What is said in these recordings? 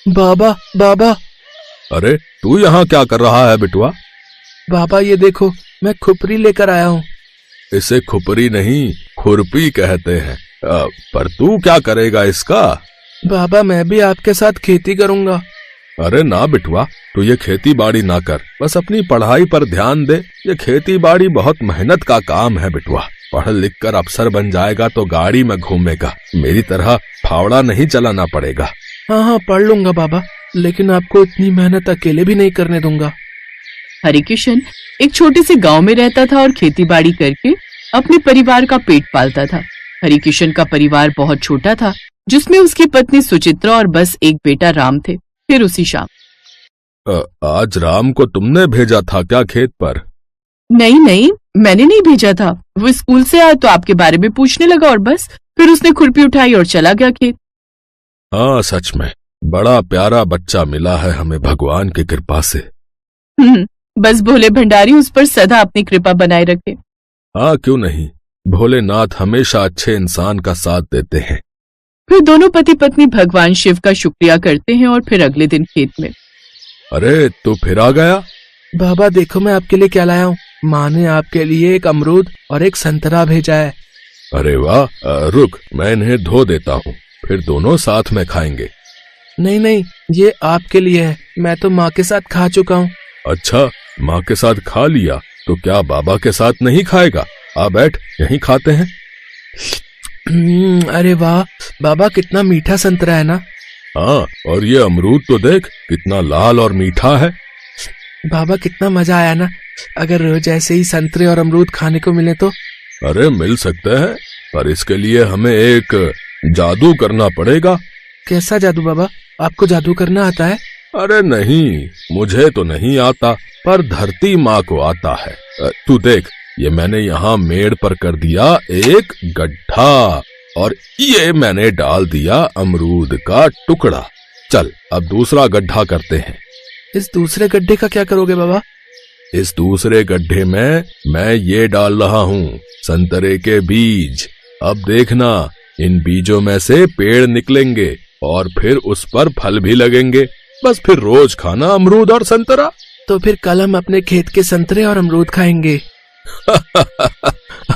बाबा बाबा। अरे तू यहाँ क्या कर रहा है बिटुआ? बाबा ये देखो, मैं खुपरी लेकर आया हूँ। इसे खुपरी नहीं खुरपी कहते हैं। पर तू क्या करेगा इसका? बाबा मैं भी आपके साथ खेती करूंगा। अरे ना बिटुआ, तू ये खेती बाड़ी ना कर, बस अपनी पढ़ाई पर ध्यान दे। ये खेती बाड़ी बहुत मेहनत का काम है बिटुआ। पढ़ लिख कर अफसर बन जाएगा तो गाड़ी में घूमेगा, मेरी तरह फावड़ा नहीं चलाना पड़ेगा। हाँ हाँ पढ़ लूंगा बाबा, लेकिन आपको इतनी मेहनत अकेले भी नहीं करने दूंगा। हरिकिशन एक छोटे से गांव में रहता था और खेती बाड़ी करके अपने परिवार का पेट पालता था। हरिकिशन का परिवार बहुत छोटा था, जिसमें उसकी पत्नी सुचित्रा और बस एक बेटा राम थे। फिर उसी शाम आज राम को तुमने भेजा था क्या खेत पर? नहीं, मैंने नहीं भेजा था। वो स्कूल से आया तो आपके बारे में पूछने लगा और बस फिर उसने खुरपी उठाई और चला गया खेत। हाँ सच में बड़ा प्यारा बच्चा मिला है हमें भगवान की कृपा से। बस भोले भंडारी उस पर सदा अपनी कृपा बनाए रखे। हाँ क्यों नहीं, भोलेनाथ हमेशा अच्छे इंसान का साथ देते हैं। फिर दोनों पति पत्नी भगवान शिव का शुक्रिया करते हैं और फिर अगले दिन खेत में। अरे तू फिर आ गया? बाबा देखो मैं आपके लिए क्या लाया हूँ। माँ ने आपके लिए एक अमरूद और एक संतरा भेजा है। अरे वाह, रुक मैं इन्हें धो देता हूँ, फिर दोनों साथ में खाएंगे। नहीं, ये आपके लिए है, मैं तो माँ के साथ खा चुका हूँ। अच्छा, माँ के साथ खा लिया तो क्या बाबा के साथ नहीं खाएगा? आ बैठ, यहीं खाते हैं। अरे वाह बाबा, कितना मीठा संतरा है ना। हाँ, और ये अमरूद तो देख कितना लाल और मीठा है। बाबा कितना मजा आया ना, अगर रोज ऐसे ही संतरे और अमरूद खाने को मिले तो। अरे मिल सकते हैं, पर इसके लिए हमें एक जादू करना पड़ेगा। कैसा जादू बाबा? आपको जादू करना आता है? अरे नहीं, मुझे तो नहीं आता, पर धरती माँ को आता है। तू देख, ये मैंने यहाँ मेड़ पर कर दिया एक गड्ढा और ये मैंने डाल दिया अमरूद का टुकड़ा। चल अब दूसरा गड्ढा करते हैं। इस दूसरे गड्ढे का क्या करोगे बाबा? इस दूसरे गड्ढे में मैं ये डाल रहा हूँ संतरे के बीज। अब देखना, इन बीजों में से पेड़ निकलेंगे और फिर उस पर फल भी लगेंगे। बस फिर रोज खाना अमरूद और संतरा। तो फिर कल हम अपने खेत के संतरे और अमरूद खाएंगे।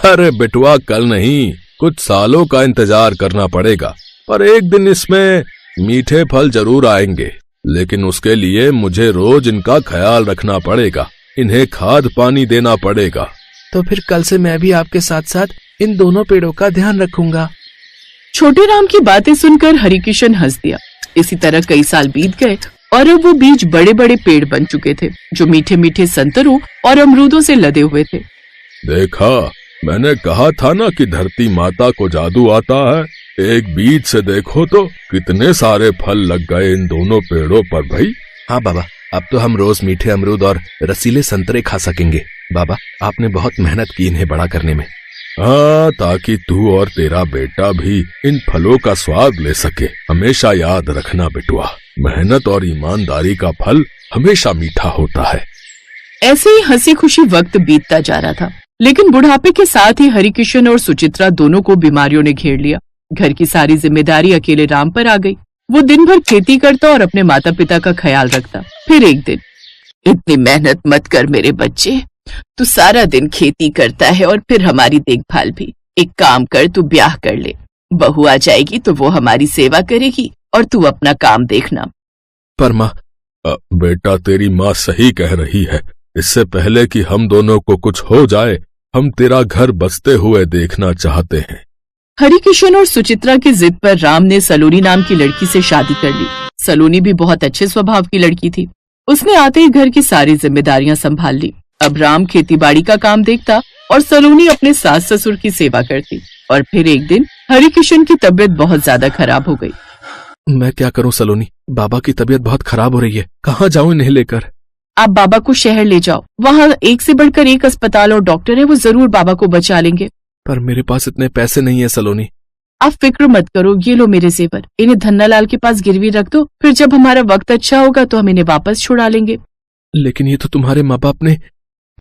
अरे बिटुआ, कल नहीं, कुछ सालों का इंतजार करना पड़ेगा, पर एक दिन इसमें मीठे फल जरूर आएंगे। लेकिन उसके लिए मुझे रोज इनका ख्याल रखना पड़ेगा, इन्हें खाद पानी देना पड़ेगा। तो फिर कल से मैं भी आपके साथ साथ इन दोनों पेड़ों का ध्यान रखूंगा। छोटे राम की बातें सुनकर हरिकिशन हंस दिया। इसी तरह कई साल बीत गए और अब वो बीज बड़े बड़े पेड़ बन चुके थे, जो मीठे मीठे संतरों और अमरूदों से लदे हुए थे। देखा, मैंने कहा था ना कि धरती माता को जादू आता है। एक बीज से देखो तो कितने सारे फल लग गए इन दोनों पेड़ों पर भाई। हाँ बाबा, अब तो हम रोज मीठे अमरूद और रसीले संतरे खा सकेंगे। बाबा आपने बहुत मेहनत की इन्हें बड़ा करने में। हाँ, ताकि तू और तेरा बेटा भी इन फलों का स्वाद ले सके। हमेशा याद रखना बेटुआ, मेहनत और ईमानदारी का फल हमेशा मीठा होता है। ऐसे ही हंसी खुशी वक्त बीतता जा रहा था, लेकिन बुढ़ापे के साथ ही हरिकिशन और सुचित्रा दोनों को बीमारियों ने घेर लिया। घर की सारी जिम्मेदारी अकेले राम पर आ गई। वो दिन भर खेती करता और अपने माता पिता का ख्याल रखता। फिर एक दिन, इतनी मेहनत मत कर मेरे बच्चे, तू सारा दिन खेती करता है और फिर हमारी देखभाल भी। एक काम कर, तू ब्याह कर ले, बहू आ जाएगी तो वो हमारी सेवा करेगी और तू अपना काम देखना। पर माँ, बेटा तेरी माँ सही कह रही है। इससे पहले कि हम दोनों को कुछ हो जाए, हम तेरा घर बसते हुए देखना चाहते हैं। हरिकिशन और सुचित्रा की जिद पर राम ने सलोनी नाम की लड़की से शादी कर ली। सलोनी भी बहुत अच्छे स्वभाव की लड़की थी। उसने आते ही घर की सारी जिम्मेदारियां संभाल ली। अब राम खेतीबाड़ी का काम देखता और सलोनी अपने सास ससुर की सेवा करती। और फिर एक दिन हरिकिशन की तबीयत बहुत ज्यादा खराब हो गई। मैं क्या करूं सलोनी, बाबा की तबीयत बहुत खराब हो रही है। कहाँ जाऊं इन्हें लेकर? आप बाबा को शहर ले जाओ, वहाँ एक से बढ़कर एक अस्पताल और डॉक्टर है, वो जरूर बाबा को बचा लेंगे। पर मेरे पास इतने पैसे नहीं है सलोनी। आप फिक्र मत करो, ये लो मेरे जेवर, इन्हें धन्नालाल के पास गिरवी रख दो, फिर जब हमारा वक्त अच्छा होगा तो हम इन्हें वापस छुड़ा लेंगे। लेकिन ये तो तुम्हारे माँ बाप ने।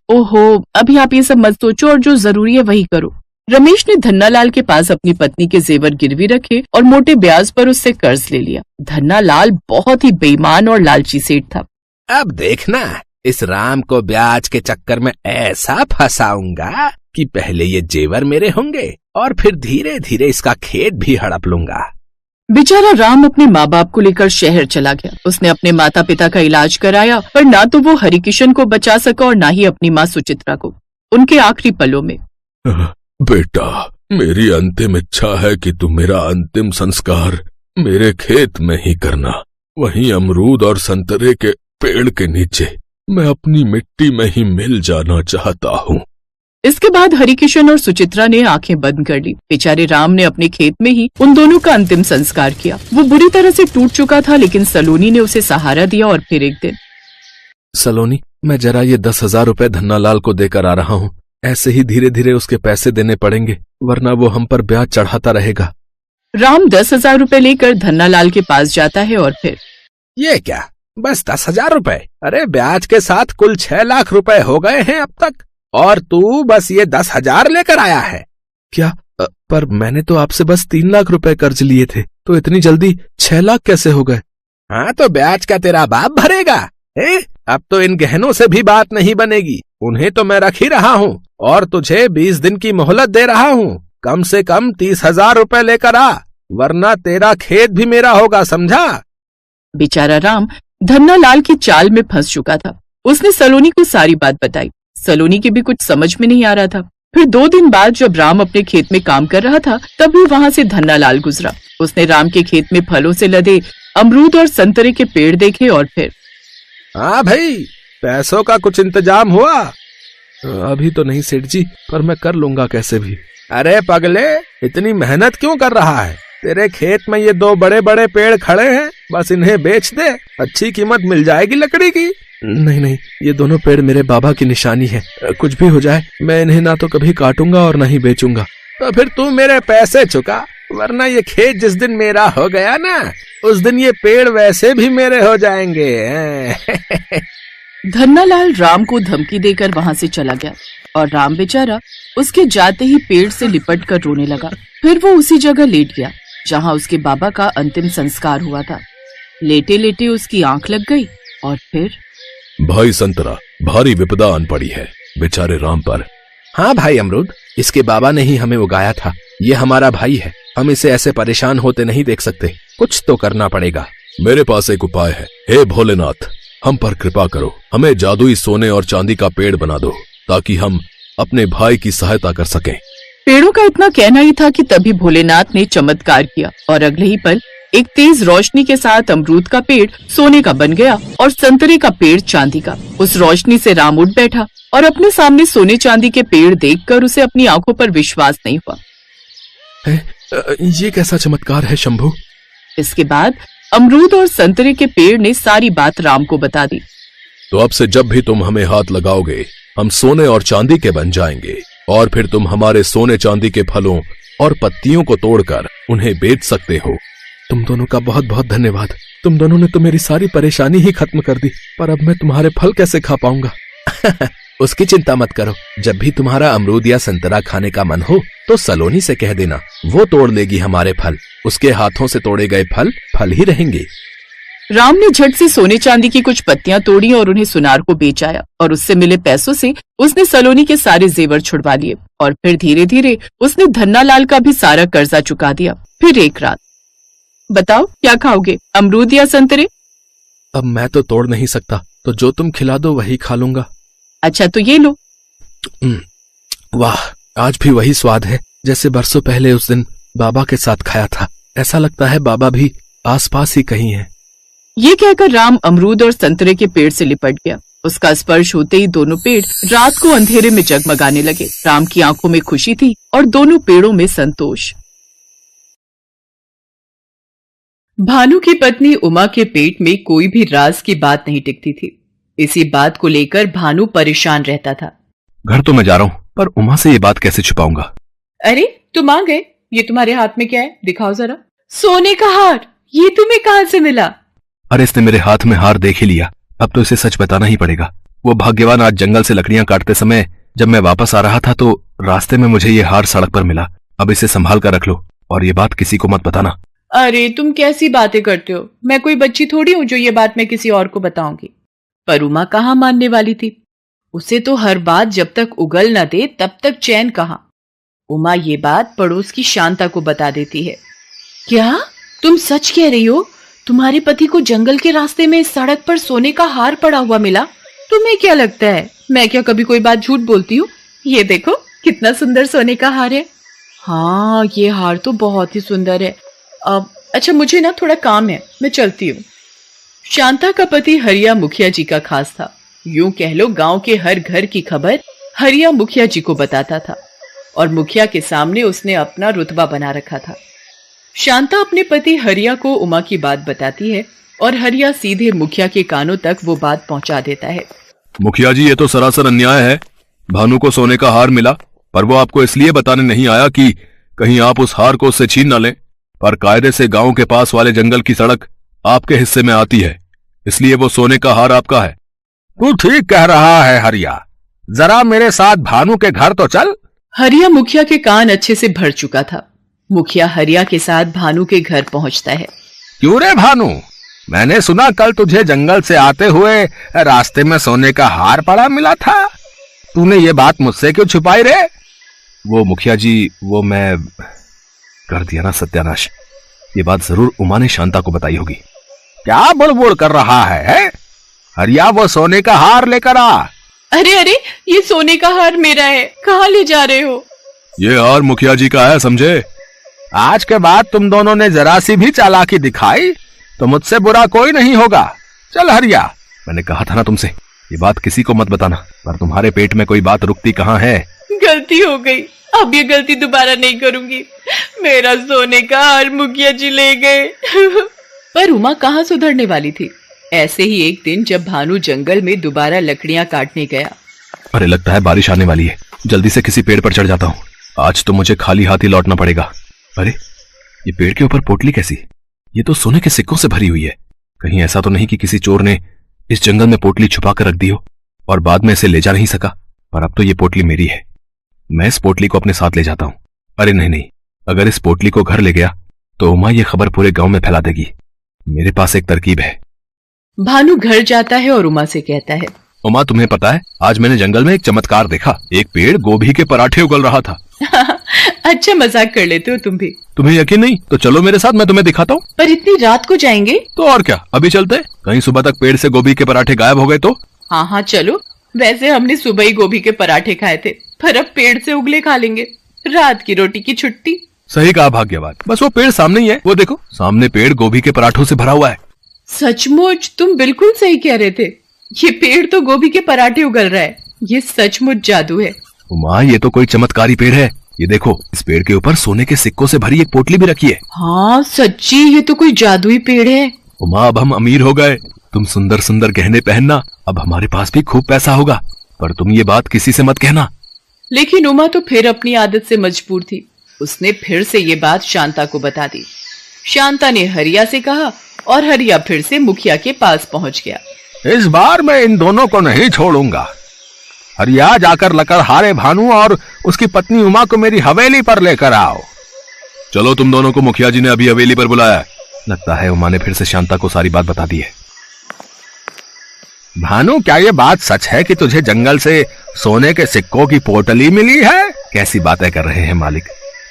ओहो, अभी आप ये सब मत सोचो और जो जरूरी है वही करो। रमेश ने धन्नालाल के पास अपनी पत्नी के जेवर गिरवी रखे और मोटे ब्याज पर उससे कर्ज ले लिया। धन्नालाल बहुत ही बेईमान और लालची सेठ था। अब देखना, इस राम को ब्याज के चक्कर में ऐसा फंसाऊंगा कि पहले ये जेवर मेरे होंगे और फिर धीरे धीरे इसका खेत भी हड़प लूंगा। बेचारा राम अपने माँ बाप को लेकर शहर चला गया। उसने अपने माता पिता का इलाज कराया, पर ना तो वो हरिकिशन को बचा सका और ना ही अपनी माँ सुचित्रा को उनके आखिरी पलों में। बेटा, मेरी अंतिम इच्छा है कि तुम मेरा अंतिम संस्कार मेरे खेत में ही करना, वहीं अमरूद और संतरे के पेड़ के नीचे। मैं अपनी मिट्टी में ही मिल जाना चाहता हूँ। इसके बाद हरिकिशन और सुचित्रा ने आंखें बंद कर ली। बेचारे राम ने अपने खेत में ही उन दोनों का अंतिम संस्कार किया। वो बुरी तरह से टूट चुका था, लेकिन सलोनी ने उसे सहारा दिया। और फिर एक दिन, सलोनी, मैं जरा ये 10,000 रुपए धन्नालाल को देकर आ रहा हूँ। ऐसे ही धीरे धीरे उसके पैसे देने पड़ेंगे, वरना वो हम पर ब्याज चढ़ाता रहेगा। राम 10,000 रुपए लेकर धन्नालाल के पास जाता है और फिर, ये क्या, बस 10,000 रुपए? अरे ब्याज के साथ कुल 6 लाख रुपए हो गए हैं अब तक, और तू बस ये 10,000 लेकर आया है क्या? पर मैंने तो आपसे बस 3 लाख रुपए कर्ज लिए थे, तो इतनी जल्दी 6 लाख कैसे हो गए? हाँ, तो ब्याज का तेरा बाप भरेगा है? अब तो इन गहनों से भी बात नहीं बनेगी, उन्हें तो मैं रख ही रहा हूँ और तुझे 20 दिन की मोहलत दे रहा हूँ। कम से कम 30,000 रुपए लेकर आ, वरना तेरा खेत भी मेरा होगा, समझा? बेचारा राम धन्नालाल की चाल में फंस चुका था। उसने सलोनी को सारी बात बताई। सलोनी के भी कुछ समझ में नहीं आ रहा था। फिर 2 दिन बाद जब राम अपने खेत में काम कर रहा था, तभी वहां से धन्नालाल गुजरा। उसने राम के खेत में फलों से लदे अमरूद और संतरे के पेड़ देखे और फिर, हाँ भाई, पैसों का कुछ इंतजाम हुआ? अभी तो नहीं सेठ जी, पर मैं कर लूंगा कैसे भी। अरे पगले, इतनी मेहनत क्यों कर रहा है? तेरे खेत में ये 2 बड़े बड़े पेड़ खड़े हैं, बस इन्हें बेच दे, अच्छी कीमत मिल जाएगी लकड़ी की। नहीं नहीं, ये दोनों पेड़ मेरे बाबा की निशानी है। कुछ भी हो जाए, मैं इन्हें ना तो कभी काटूंगा और ना ही बेचूंगा। तो फिर तू मेरे पैसे चुका, वरना ये खेत जिस दिन मेरा हो गया ना, उस दिन ये पेड़ वैसे भी मेरे हो जाएंगे। धन्नालाल राम को धमकी देकर वहां से चला गया और राम बेचारा उसके जाते ही पेड़ से लिपट कर रोने लगा। फिर वो उसी जगह लेट गया जहां उसके बाबा का अंतिम संस्कार हुआ था। लेटे लेटे उसकी आंख लग गई और फिर, भाई संतरा, भारी विपदा आन पड़ी है बेचारे राम पर। हाँ भाई अमरूद, इसके बाबा ने ही हमें उगाया था। ये हमारा भाई है, हम इसे ऐसे परेशान होते नहीं देख सकते। कुछ तो करना पड़ेगा। मेरे पास एक उपाय है। हे भोलेनाथ, हम पर कृपा करो, हमें जादुई सोने और चांदी का पेड़ बना दो, ताकि हम अपने भाई की सहायता कर सकें। पेड़ों का इतना कहना ही था कि तभी भोलेनाथ ने चमत्कार किया और अगले ही पल एक तेज रोशनी के साथ अमरूद का पेड़ सोने का बन गया और संतरे का पेड़ चांदी का। उस रोशनी से राम उठ बैठा और अपने सामने सोने चांदी के पेड़ देखकर उसे अपनी आंखों पर विश्वास नहीं हुआ। ये कैसा चमत्कार है शंभू? इसके बाद अमरूद और संतरे के पेड़ ने सारी बात राम को बता दी। तो अब से जब भी तुम हमें हाथ लगाओगे, हम सोने और चांदी के बन जाएंगे, और फिर तुम हमारे सोने चांदी के फलों और पत्तियों को तोड़कर उन्हें बेच सकते हो। तुम दोनों का बहुत बहुत धन्यवाद। तुम दोनों ने तो मेरी सारी परेशानी ही खत्म कर दी, पर अब मैं तुम्हारे फल कैसे खा पाऊंगा? उसकी चिंता मत करो। जब भी तुम्हारा अमरूद या संतरा खाने का मन हो, तो सलोनी से कह देना, वो तोड़ लेगी हमारे फल। उसके हाथों से तोड़े गए फल फल ही रहेंगे। राम ने झट से सोने चांदी की कुछ पत्तियां तोड़ी और उन्हें सुनार को बेच आया और उससे मिले पैसों से उसने सलोनी के सारे जेवर छुड़वा लिए और फिर धीरे धीरे उसने धन्नालाल का भी सारा कर्जा चुका दिया। फिर एक रात, बताओ क्या खाओगे, अमरूद या संतरे? अब मैं तो तोड़ नहीं सकता, तो जो तुम खिला दो वही खा लूंगा। अच्छा तो ये लो। वाह, आज भी वही स्वाद है जैसे बरसों पहले उस दिन बाबा के साथ खाया था। ऐसा लगता है बाबा भी आसपास ही कहीं है। ये कहकर राम अमरूद और संतरे के पेड़ से लिपट गया। उसका स्पर्श होते ही दोनों पेड़ रात को अंधेरे में जगमगाने लगे। राम की आंखों में खुशी थी और दोनों पेड़ों में संतोष। भानु की पत्नी उमा के पेट में कोई भी राज की बात नहीं टिकती थी। इसी बात को लेकर भानु परेशान रहता था। घर तो मैं जा रहा हूँ, पर उमा से ये बात कैसे छुपाऊंगा? अरे तुम आ गए, ये तुम्हारे हाथ में क्या है, दिखाओ जरा। सोने का हार, ये तुम्हें कहाँ से मिला? अरे इसने मेरे हाथ में हार देख ही लिया, अब तो इसे सच बताना ही पड़ेगा। वो भाग्यवान आज जंगल से लकड़ियां काटते समय जब मैं वापस आ रहा था तो रास्ते में मुझे ये हार सड़क पर मिला, अब इसे संभाल कर रख लो और ये बात किसी को मत बताना। अरे तुम कैसी बातें करते हो, मैं कोई बच्ची थोड़ी हूं जो ये बात मैं किसी और को बताऊंगी। पर उमा कहाँ मानने वाली थी। उसे तो हर बात जब तक उगल न दे तब तक चैन कहाँ। उमा ये बात पड़ोस की शांता को बता देती है। क्या तुम सच कह रही हो? तुम्हारे पति को जंगल के रास्ते में सड़क पर सोने का हार पड़ा हुआ मिला? तुम्हें क्या लगता है मैं क्या कभी कोई बात झूठ बोलती हूँ? ये देखो कितना सुंदर सोने का हार है। हाँ ये हार तो बहुत ही सुंदर है। अब अच्छा मुझे ना थोड़ा काम है, मैं चलती हूँ। शांता का पति हरिया मुखिया जी का खास था। यूं कह लो गांव के हर घर की खबर हरिया मुखिया जी को बताता था और मुखिया के सामने उसने अपना रुतबा बना रखा था। शांता अपने पति हरिया को उमा की बात बताती है और हरिया सीधे मुखिया के कानों तक वो बात पहुंचा देता है। मुखिया जी, ये तो सरासर अन्याय है। भानु को सोने का हार मिला, पर वो आपको इसलिए बताने नहीं आया कि कहीं आप उस हार को उससे छीन न लें, पर कायदे से गांव के पास वाले जंगल की सड़क आपके हिस्से में आती है, इसलिए वो सोने का हार आपका है। तू ठीक कह रहा है हरिया, जरा मेरे साथ भानु के घर तो चल। हरिया मुखिया के कान अच्छे से भर चुका था। मुखिया हरिया के साथ भानु के घर पहुंचता है। क्यों रे भानु, मैंने सुना कल तुझे जंगल से आते हुए रास्ते में सोने का हार पड़ा मिला था। तूने ये बात मुझसे क्यों छुपाई रे? वो मुखिया जी, वो मैं कर दिया ना सत्यानाश। ये बात जरूर उमा ने शांता को बताई होगी। क्या बुड़बुड़ कर रहा है? हरिया वो सोने का हार लेकर आ। अरे अरे ये सोने का हार मेरा है, कहाँ ले जा रहे हो? ये हार मुखिया जी का है, समझे? आज के बाद तुम दोनों ने जरा सी भी चालाकी दिखाई तो मुझसे बुरा कोई नहीं होगा। चल हरिया। मैंने कहा था ना तुमसे, ये बात किसी को मत बताना, पर तुम्हारे पेट में कोई बात रुकती कहाँ है। गलती हो गई, अब ये गलती दोबारा नहीं करूंगी। मेरा सोने का हार मुखिया जी ले गए। पर उमा कहाँ सुधरने वाली थी। ऐसे ही एक दिन जब भानु जंगल में दोबारा लकड़ियां काटने गया। अरे लगता है बारिश आने वाली है, जल्दी से किसी पेड़ पर चढ़ जाता हूँ। आज तो मुझे खाली हाथ ही लौटना पड़ेगा। अरे ये पेड़ के ऊपर पोटली कैसी? ये तो सोने के सिक्कों से भरी हुई है। कहीं ऐसा तो नहीं कि किसी चोर ने इस जंगल में पोटली छुपा कर रख दी हो और बाद में इसे ले जा नहीं सका। पर अब तो ये पोटली मेरी है, मैं इस पोटली को अपने साथ ले जाता हूँ। अरे नहीं नहीं, अगर इस पोटली को घर ले गया तो उमा ये खबर पूरे गांव में फैला देगी। मेरे पास एक तरकीब है। भानु घर जाता है और उमा से कहता है, उमा तुम्हें पता है, आज मैंने जंगल में एक चमत्कार देखा। एक पेड़ गोभी के पराठे उगल रहा था। अच्छा मजाक कर लेते हो तुम भी। तुम्हें यकीन नहीं तो चलो मेरे साथ, मैं तुम्हें दिखाता हूँ। पर इतनी रात को जाएंगे? तो और क्या, अभी चलते। कहीं सुबह तक पेड़ से गोभी के पराठे गायब हो गए तो। हाँ हाँ चलो। वैसे हमने सुबह ही गोभी के पराठे खाए थे, पर अब पेड़ से उगले खा लेंगे। रात की रोटी की छुट्टी। सही कहा भाग्यवान। बस वो पेड़ सामने ही है, वो देखो सामने पेड़ गोभी के पराठों से भरा हुआ है। सचमुच तुम बिल्कुल सही कह रहे थे। ये पेड़ तो गोभी के पराठे उगल रहा है। ये सचमुच जादू है। उमा ये तो कोई चमत्कारी पेड़ है। ये देखो, इस पेड़ के ऊपर सोने के सिक्कों से भरी एक पोटली भी रखी है। हाँ सच्ची, ये तो कोई जादुई पेड़ है। उमा अब हम अमीर हो गए। तुम सुंदर सुंदर गहने पहनना, अब हमारे पास भी खूब पैसा होगा। पर तुम ये बात किसी से मत कहना। लेकिन उमा तो फिर अपनी आदत से मजबूर थी। उसने फिर से ये बात शांता को बता दी। शांता ने हरिया से कहा और हरिया फिर से मुखिया के पास पहुंच गया। इस बार मैं इन दोनों को नहीं छोड़ूंगा। हरिया जाकर लकड़हारे भानु और उसकी पत्नी उमा को मेरी हवेली पर लेकर आओ। चलो, तुम दोनों को मुखिया जी ने अभी हवेली पर बुलाया है। लगता है उमा ने फिर से शांता को सारी बात बता दी है। भानु, क्या ये बात सच है कि तुझे जंगल से सोने के सिक्कों की पोटली मिली है? कैसी बातें कर रहे हैं मालिक,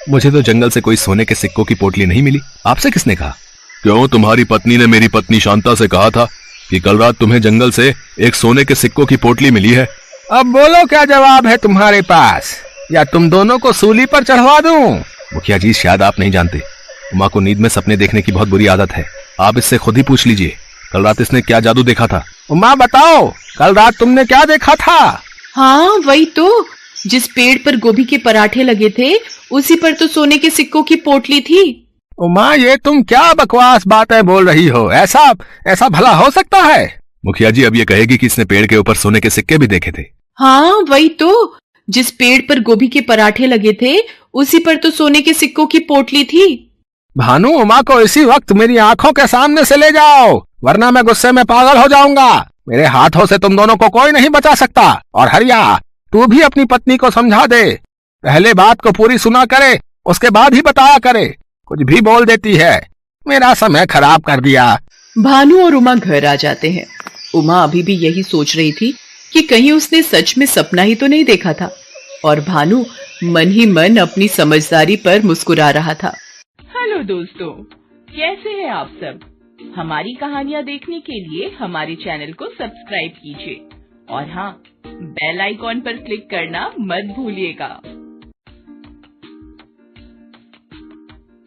मुझे तो जंगल से कोई सोने के सिक्कों की पोटली नहीं मिली। आपसे किसने कहा? क्यों, तुम्हारी पत्नी ने मेरी पत्नी शांता से कहा था कि कल रात तुम्हें जंगल से एक सोने के सिक्कों की पोटली मिली है। अब बोलो क्या जवाब है तुम्हारे पास, या तुम दोनों को सूली पर चढ़वा दूं? मुखिया जी, शायद आप नहीं जानते, उमा को नींद में सपने देखने की बहुत बुरी आदत है। आप इससे खुद ही पूछ लीजिए, कल रात इसने क्या जादू देखा था। उमा बताओ, कल रात तुमने क्या देखा था? हाँ वही तो, जिस पेड़ पर गोभी के पराठे लगे थे उसी पर तो सोने के सिक्कों की पोटली थी। उमा, ये तुम क्या बकवास बातें बोल रही हो? ऐसा भला हो सकता है? मुखिया जी, अब ये कहेगी कि इसने पेड़ के ऊपर सोने के सिक्के भी देखे थे। हाँ वही तो, जिस पेड़ पर गोभी के पराठे लगे थे उसी पर तो सोने के सिक्कों की पोटली थी। भानु, उमा को इसी वक्त मेरी आंखों के सामने से ले जाओ, वरना मैं गुस्से में पागल हो जाऊंगा। मेरे हाथों से तुम दोनों को कोई नहीं बचा सकता। और हरिया, तू भी अपनी पत्नी को समझा दे। पहले बात को पूरी सुना करे, उसके बाद ही बताया करे। कुछ भी बोल देती है, मेरा समय खराब कर दिया। भानु और उमा घर आ जाते हैं। उमा अभी भी यही सोच रही थी कि कहीं उसने सच में सपना ही तो नहीं देखा था, और भानु मन ही मन अपनी समझदारी पर मुस्कुरा रहा था। हेलो दोस्तों, कैसे हैं आप सब? हमारी कहानियाँ देखने के लिए हमारे चैनल को सब्सक्राइब कीजिए और हाँ, बेल आइकॉन पर क्लिक करना मत भूलिएगा।